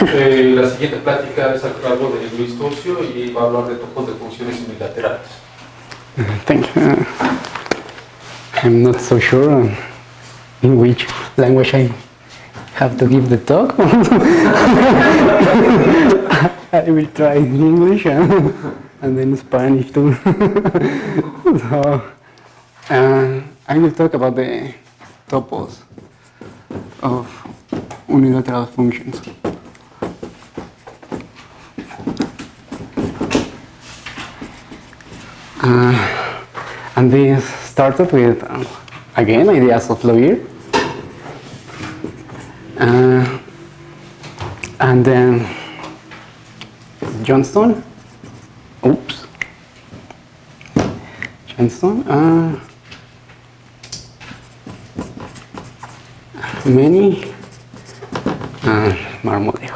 La siguiente plática es a cargo de Jesús Turcio y va a hablar de topos de funciones unilaterales. Thank you. I'm not so sure in which language I have to give the talk. I will try in English and then Spanish too. So, I will talk about the topos of unilateral functions. And this started with, again, ideas of Lawyer. And then Johnston. Many. Marmolejo.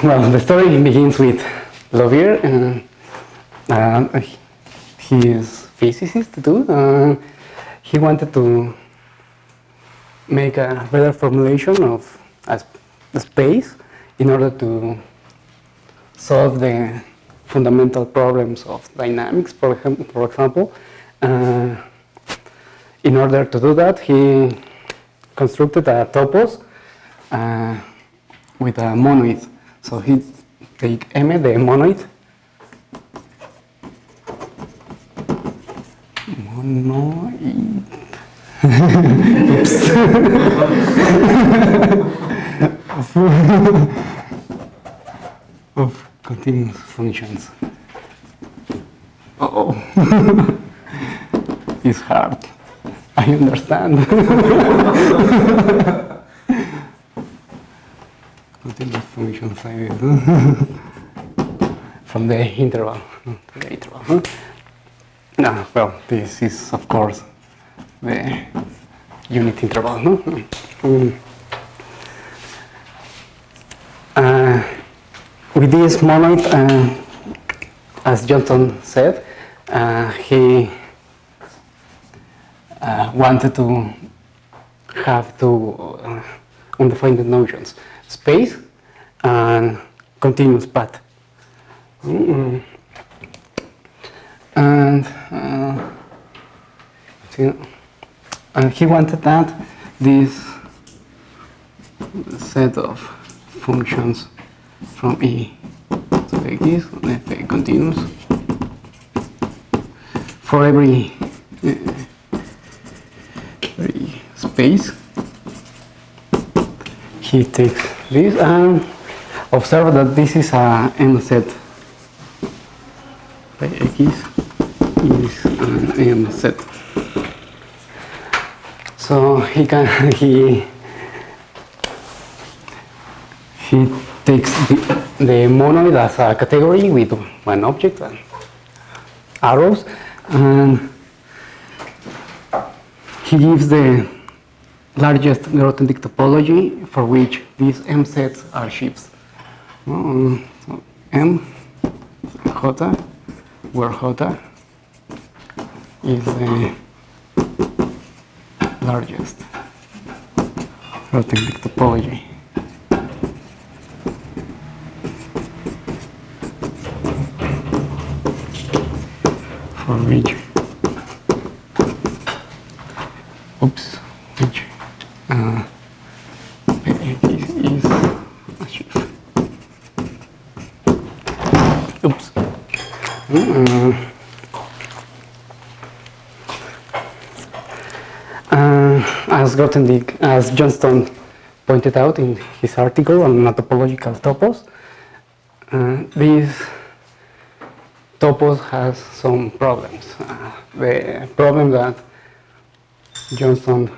Well, the story begins with Lawyer. He is a physicist too. He wanted to make a better formulation of a space in order to solve the fundamental problems of dynamics, for example. In order to do that, he constructed a topos with a monoid. So he take M, the monoid. Of continuous functions. It's hard. I understand. Continuous functions I will from the interval to the interval. No, well, this is of course the unit interval. No? With this monoid, as Johnson said, he wanted to have two undefined notions: space and continuous path. And he wanted that this set of functions from E to like this, f continuous, for every space. He takes this and observe that this is a M set. X is an M set. So he takes the monoid as a category with one object and arrows, and he gives the largest Grothendieck topology for which these M sets are shifts. So M, J, where J is the largest Grothendieck topology. For which is a shift. As Johnston pointed out in his article on topological topos, this topos has some problems. The problem that Johnston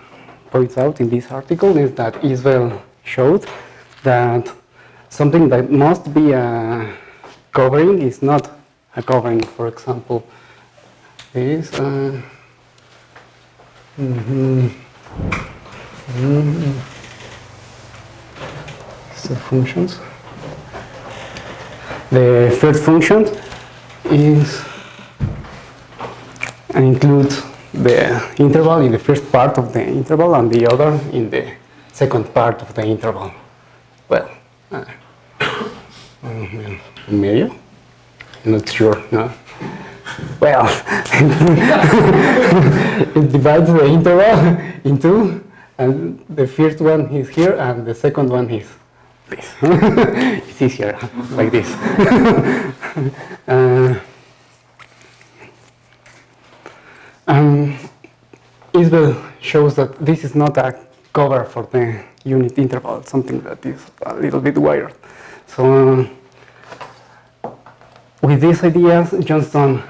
points out in this article is that Isbell showed that something that must be a covering is not a covering. For example, this so functions. The first function is includes the interval in the first part of the interval and the other in the second part of the interval. Well, medio? Not sure, no? Well, it divides the interval in two, and the first one is here and the second one is this. It's easier like this. Isbell shows that this is not a cover for the unit interval, something that is a little bit weird. So with these ideas, Johnston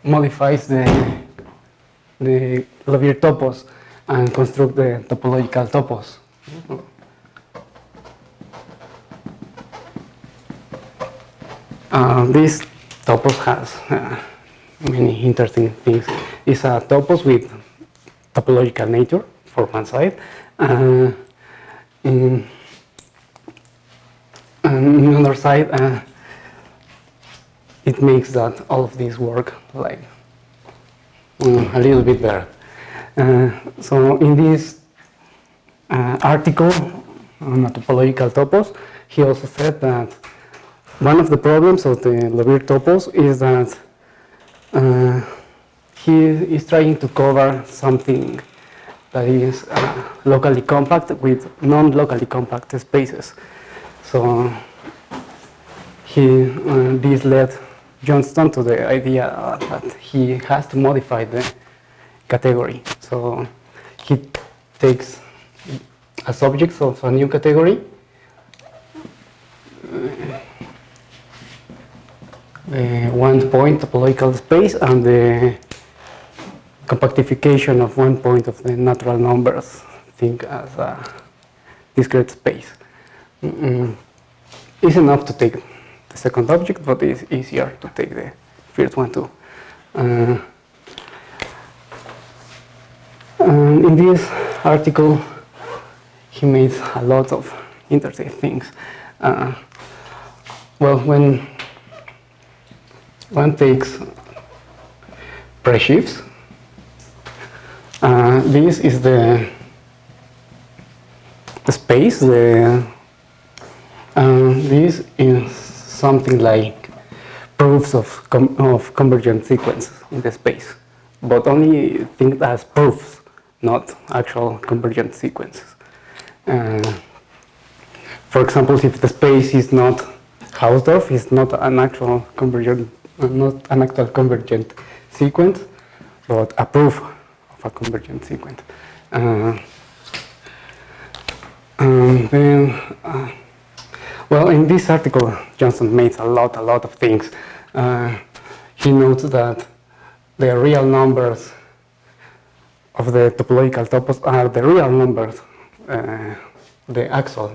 modifies the Levier topos and construct the topological topos. This topos has many interesting things. It's a topos with topological nature for one side. On the other side, it makes that all of this work like a little bit better. So in this article on a topological topos, he also said that one of the problems of the Levier topos is that he is trying to cover something that is locally compact with non-locally compact spaces. So this led Johnston to the idea that he has to modify the category. So he takes as objects of a new category the one point topological space and the compactification of one point of the natural numbers, think as a discrete space. It's enough to take the second object, but it's easier to take the first one too. In this article, he made a lot of interesting things. Well, when one takes preshifts, this is the space. This is something like proofs of convergent sequences in the space, but only think as proofs, not actual convergent sequences. For example, if the space is not Hausdorff, is not an actual convergent sequence, but a proof of a convergent sequence. Well, in this article, Johnston made a lot of things. He notes that the real numbers of the topological topos are the real numbers, the actual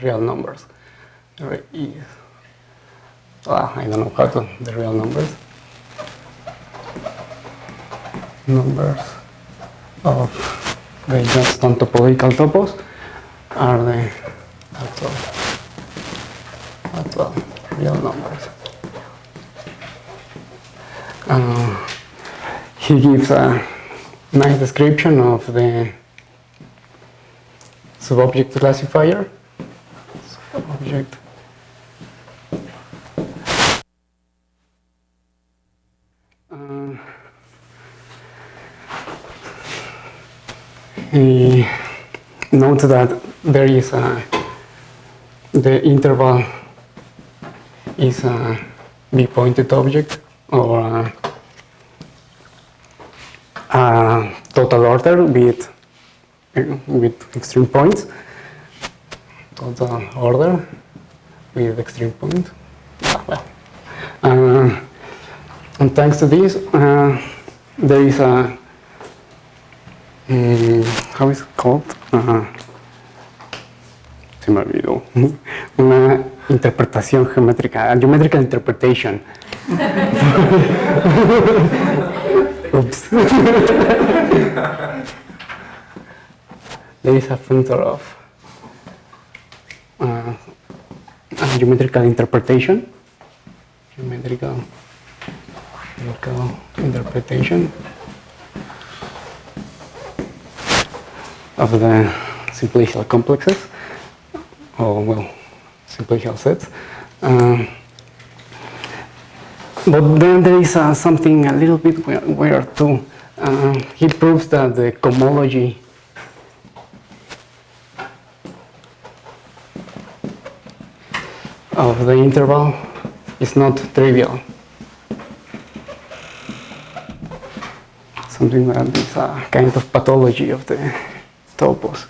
real numbers. I don't know how to, the real numbers. Numbers of the Johnston topological topos are the actual real numbers. He gives a nice description of the subobject classifier. Subobject. He notes that there is the interval is a B-pointed object or a total order with extreme points. Total order with extreme point. And thanks to this, there is a how is it called? Se me olvidó. Una interpretación geométrica, a geometrical interpretation. Oops. There is a functor of a geometrical interpretation. Geometrical interpretation. of the simplicial complexes, or well, simplicial sets. But then there is something a little bit weird too. He proves that the cohomology of the interval is not trivial. Something that is a kind of pathology of the topos.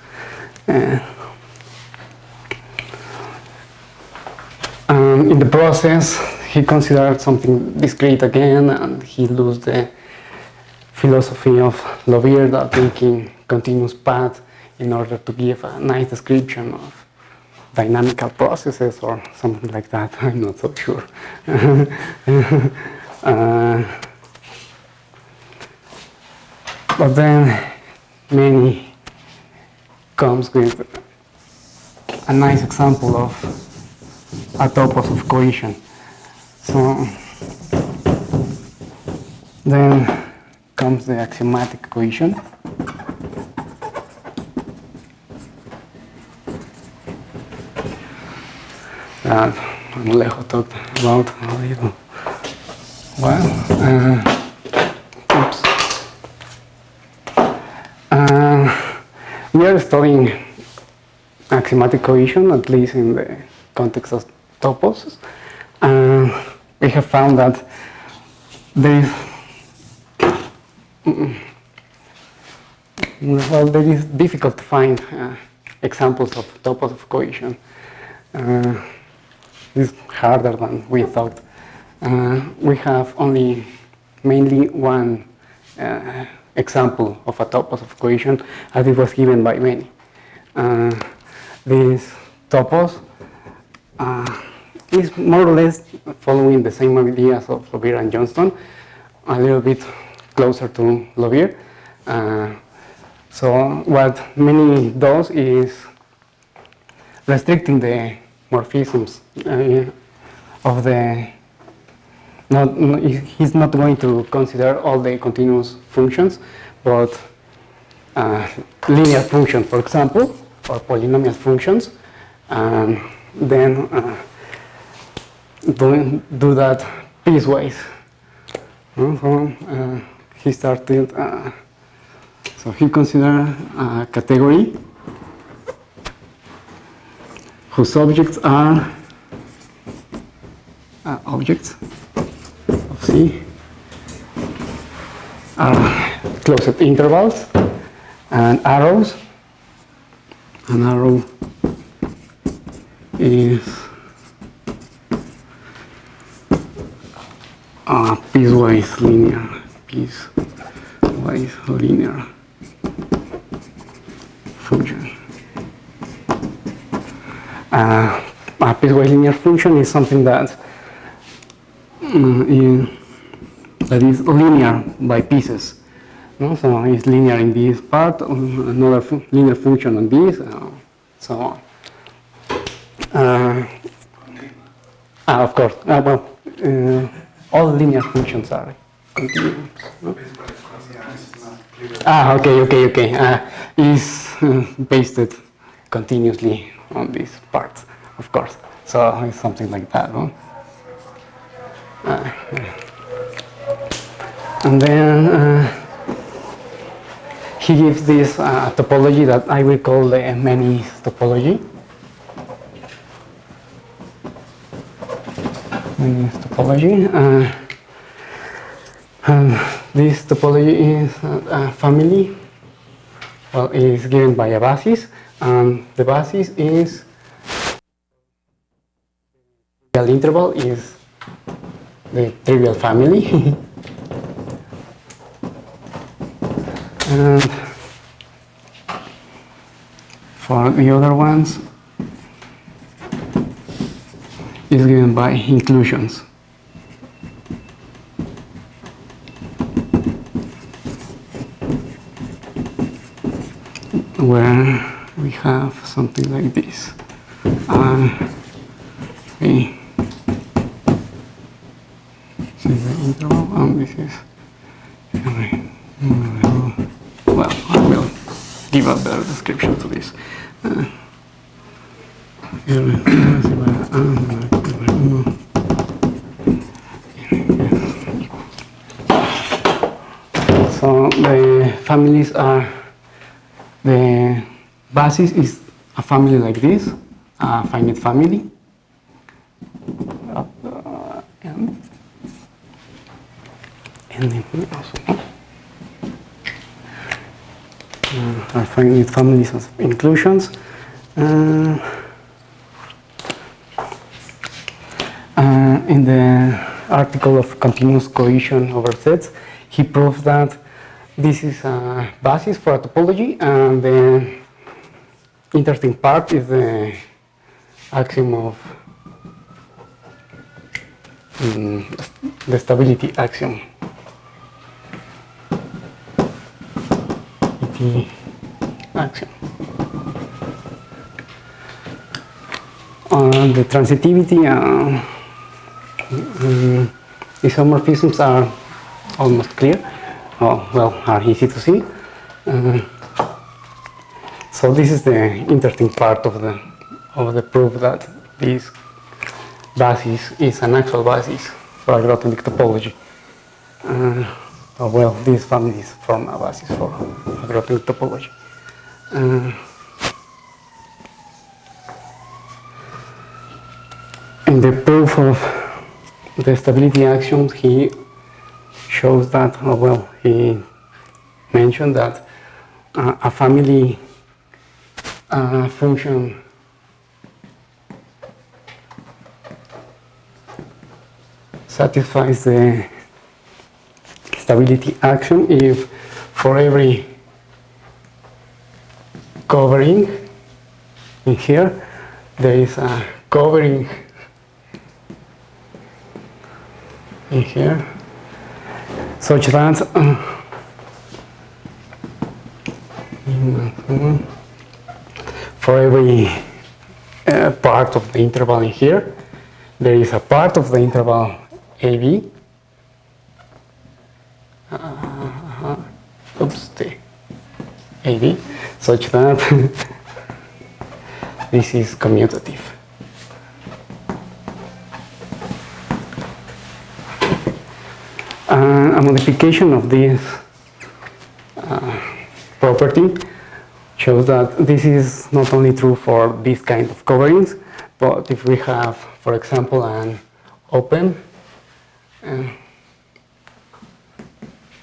In the process, he considered something discrete again, and he lost the philosophy of Lobir that taking continuous path in order to give a nice description of dynamical processes or something like that. I'm not so sure. But then Many comes with a nice example of a topos of cohesion. So then comes the axiomatic cohesion. That Alejo talked about a little while. We are studying axiomatic cohesion, at least in the context of topos. We have found that there is difficult to find examples of topos of cohesion. It's harder than we thought. We have only mainly one example of a topos of cohesion, as it was given by many. This topos is more or less following the same ideas of Lobir and Johnston, a little bit closer to Lobir. So what many does is restricting the morphisms of the. He's not going to consider all the continuous functions, but linear functions, for example, or polynomial functions, and then do that piecewise. So he started. So he considered a category whose objects are objects of C are closed intervals and arrows. An arrow is a piecewise linear function. A piecewise linear function is something that is linear by pieces. No? So it's linear in this part, another linear function on this, so on. Of course, all linear functions are continuous. No? Okay. Is based continuously on this part, of course. So it's something like that. No? And then he gives this topology that I will call the many topology. Many topology. This topology is a family. Well, it is given by a basis, and the basis is the interval is the trivial family. And for the other ones is given by inclusions. Where we have something like this. Okay. This is the interval, and this is. Well, I will give a better description to this. So the families are, the basis is a family like this, a finite family. And then also our finite families of inclusions. In the article of continuous cohesion over sets, he proves that this is a basis for a topology, and the interesting part is the axiom of the stability axiom. The axiom. The transitivity isomorphisms are almost clear. Oh, well, are easy to see. So this is the interesting part of the proof that this basis is an actual basis for algorithmic topology. Well, these families form a basis for algorithmic topology. In the proof of the stability axioms, he shows that, he mentioned that a family function satisfies the stability axiom if for every covering in here there is a covering in here such that for every part of the interval in here there is a part of the interval AB AB such that this is commutative. A modification of this property shows that this is not only true for this kind of coverings, but if we have, for example, an open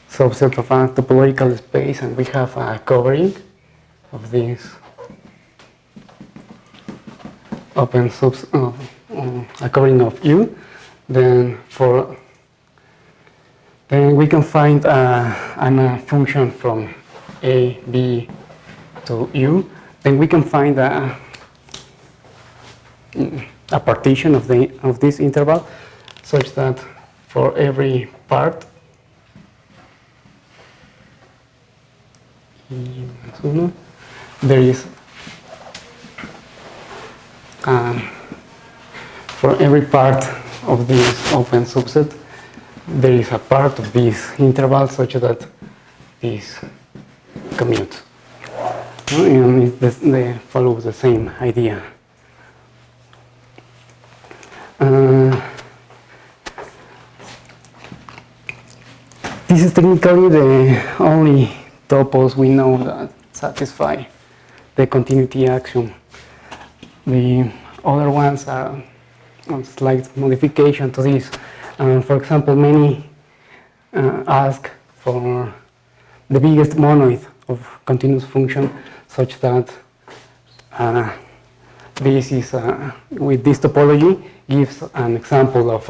subset of a topological space and we have a covering of this open a covering of U, then we can find a function from A, B to U. Then we can find a partition of this interval such that for every part there is for every part of this open subset there is a part of this interval such that this commutes. And they follow the same idea. This is technically the only topos we know that satisfy the continuity axiom. The other ones are a slight modification to this. For example, many ask for the biggest monoid of continuous function such that this is, with this topology, gives an example of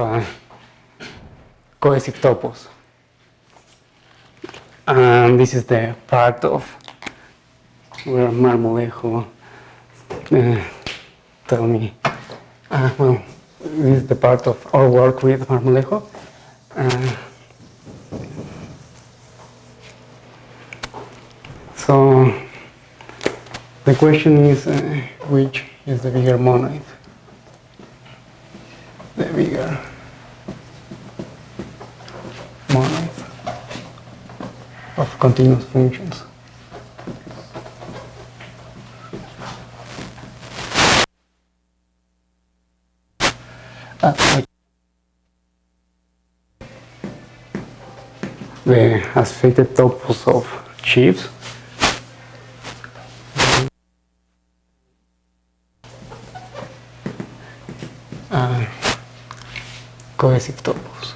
cohesive topos. And this is the part of where Marmolejo tell me, well, this is the part of our work with Marmolejo. So the question is, which is the bigger monoid? The bigger monoid of continuous functions. the associated topos of chiefs. Cohesive topos.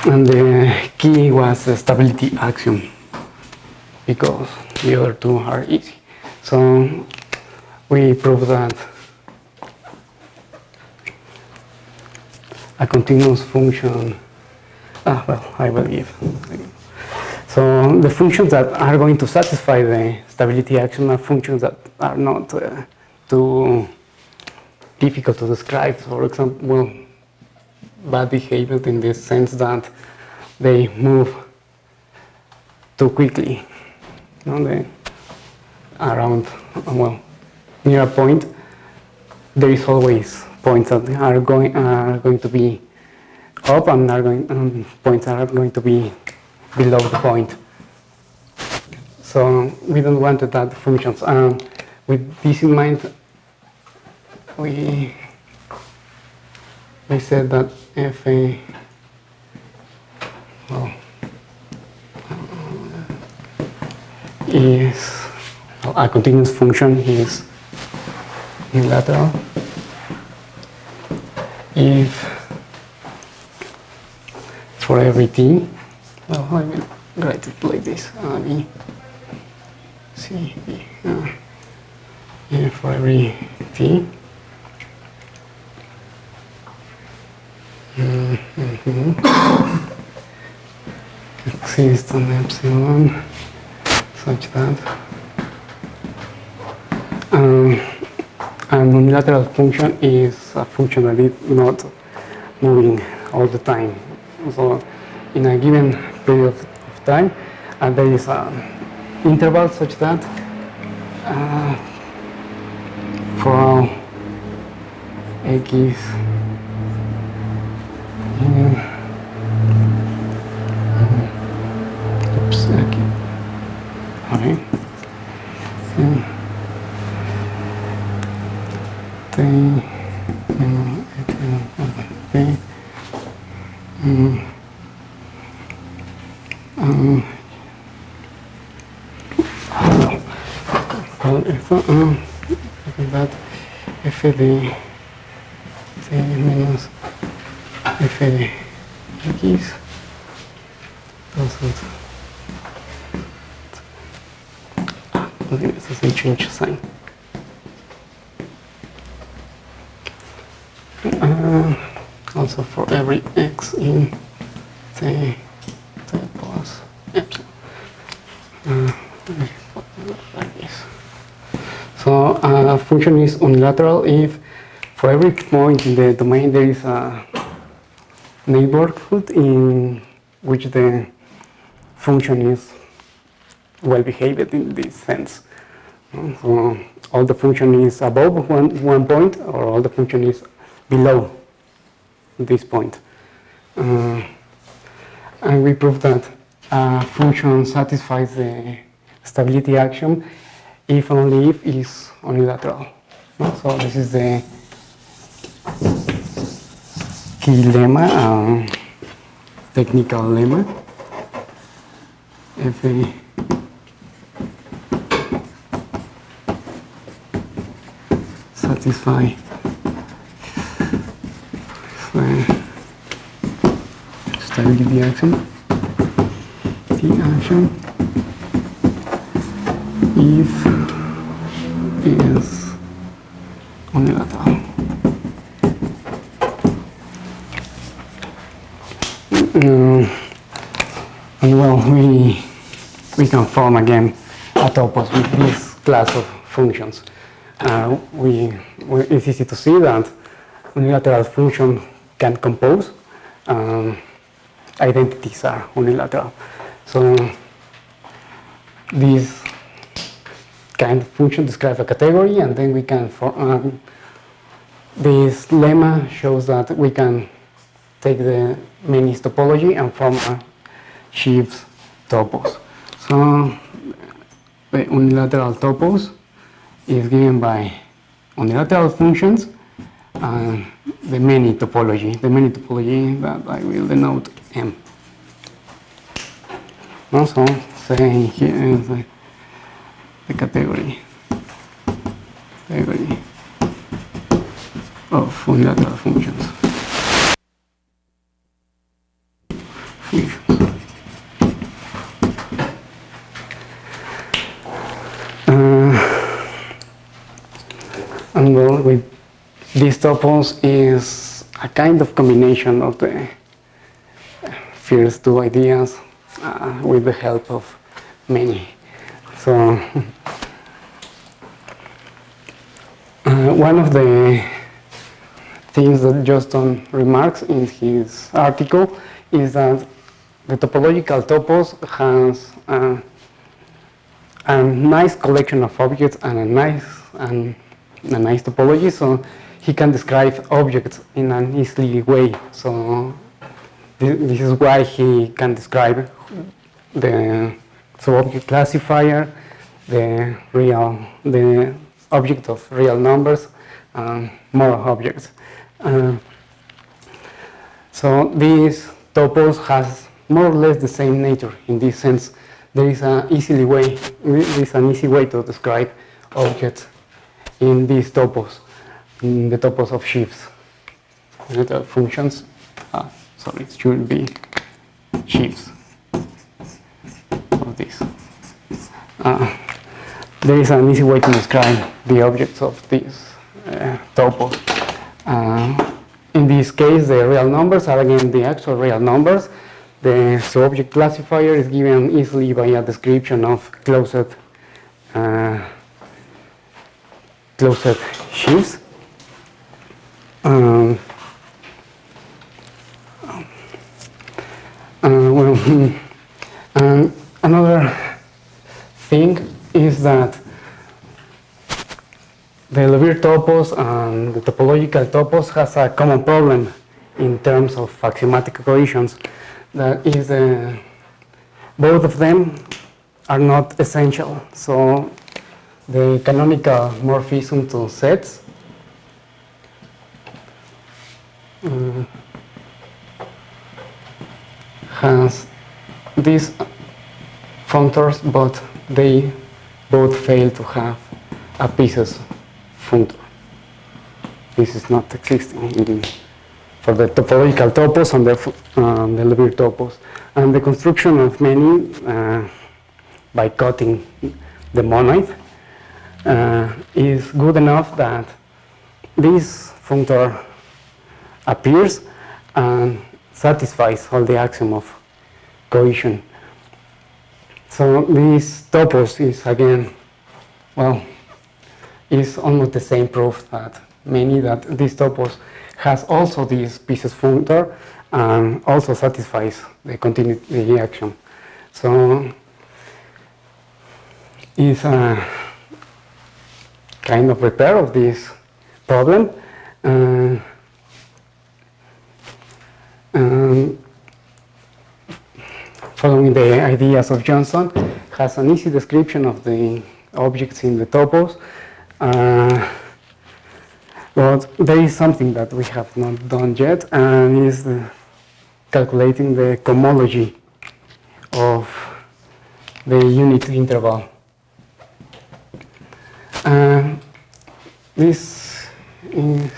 And the key was the stability axiom, because the other two are easy. So we proved that a continuous function, well, I will give. So the functions that are going to satisfy the stability axiom are functions that are not too difficult to describe. For example, well, bad behavior in the sense that they move too quickly. You know, they around, well, near a point, there is always points that are going to be up and points that are going to be below the point. So we don't want that functions. With this in mind, we said that if is a continuous function is unilateral if for every t, well, I will write it like this, b, c, b, yeah, for every t, exists an epsilon such that an unilateral function is a function that is not moving all the time. So in a given period of time, there is an interval such that for all x okay. That f de t menos f de x doesn't change sign. Also for every x in t plus epsilon. Like this. So a function is unilateral if for every point in the domain there is a neighborhood in which the function is well behaved in this sense. So all the function is above one point, or all the function is below this point. And we prove that a function satisfies the stability axiom if only if is unilateral. So this is the key lemma, technical lemma. If we satisfy stability axiom, the axiom if is unilateral. And well, we can form again a topos with this class of functions. It's easy to see that unilateral function can compose. Identities are unilateral. So this kind of function describes a category, and then we can form this lemma shows that we can take the main topology and form a Sheaves topos. So the unilateral topos is given by unilateral functions and the many topology. The many topology that I will denote M. Also, saying here is the category of unilateral functions. And well, with these topos is a kind of combination of the first two ideas with the help of many. So one of the things that Justin remarks in his article is that the topological topos has a nice collection of objects and a nice topology, so he can describe objects in an easy way. So this is why he can describe the subobject classifier, the object of real numbers, more objects. So these topos has more or less the same nature in this sense. There is an easy way to describe objects in these topos, in the topos of sheaves. The functions, sorry, it should be sheaves of this. There is an easy way to describe the objects of these topos. In this case, the real numbers are again the actual real numbers. The subobject classifier is given easily by a description of closed sheaves. Another thing is that the Levir topos and the topological topos has a common problem in terms of axiomatic cohesions. That is, both of them are not essential. So the canonical morphism to sets has these functors, but they both fail to have a pieces functor. This is not existing for the topological topos and the Levir topos. And the construction of many by cutting the monoid is good enough that this functor appears and satisfies all the axiom of cohesion. So this topos is again, well, is almost the same proof that this topos has also this pieces functor and also satisfies the continuity axiom. So it's a kind of repair of this problem. Following the ideas of Johnson, has an easy description of the objects in the topos. But there is something that we have not done yet, and is calculating the cohomology of the unit interval. This is,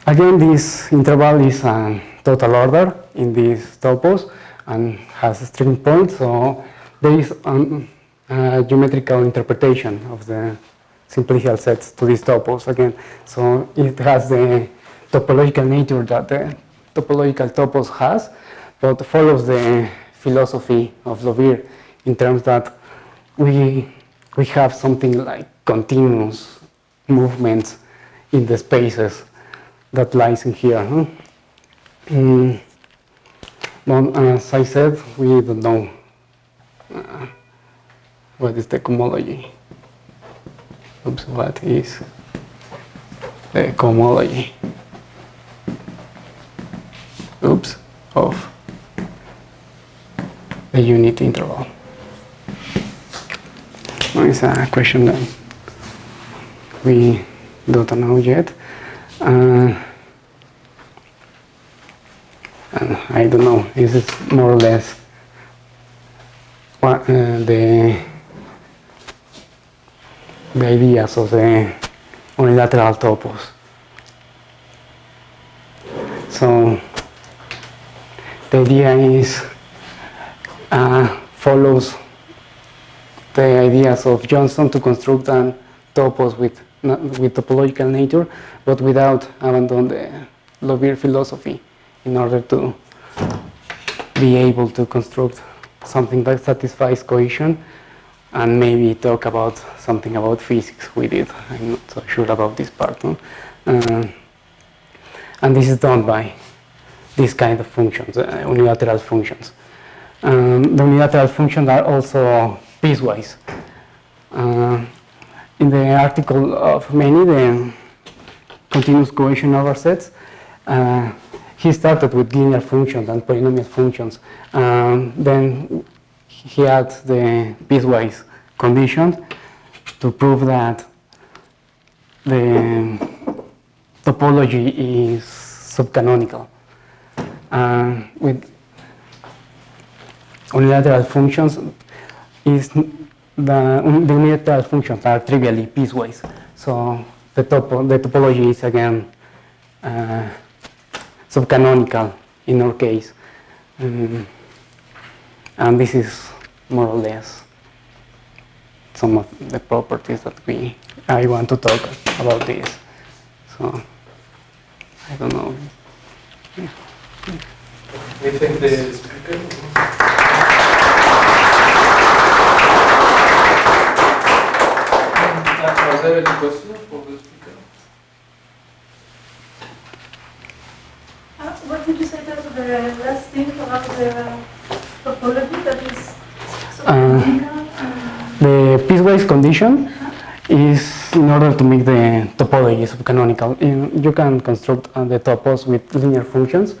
again, this interval is a total order in these topos and has a string point, so there is a geometrical interpretation of the simplicial sets to these topos again. So it has the topological nature that the topological topos has, but follows the philosophy of Levir in terms that we have something like continuous movements in the spaces that lies in here. But as I said, we don't know what is the cohomology. Oops, what is the cohomology? Oops, of the unit interval. It's a question that we don't know yet. I don't know, this is more or less what, the ideas of the unilateral topos. So the idea is follows the ideas of Johnston to construct an topos with topological nature, but without abandoning the Lobir philosophy, in order to be able to construct something that satisfies cohesion, and maybe talk about something about physics with it. I'm not so sure about this part. No? And this is done by this kind of functions, unilateral functions. The unilateral functions are also piecewise. In the article of Many, the continuous cohesion over sets, he started with linear functions and polynomial functions. Then he had the piecewise condition to prove that the topology is subcanonical. With unilateral functions, the unilateral functions are trivially piecewise. So the topology is again subcanonical in our case. And this is more or less some of the properties that I want to talk about this. So I don't know. Anything the speaker? Are there any questions for the speaker? What did you say that the last thing about the topology that is the piecewise condition is in order to make the topology subcanonical. You can construct the topos with linear functions,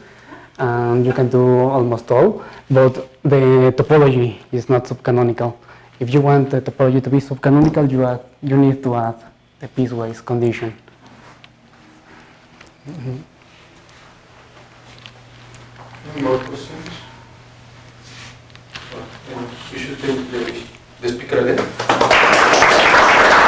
and you can do almost all, but the topology is not subcanonical. If you want the topology to be subcanonical, you need to add the piecewise condition. Any more questions? We should take the speaker again.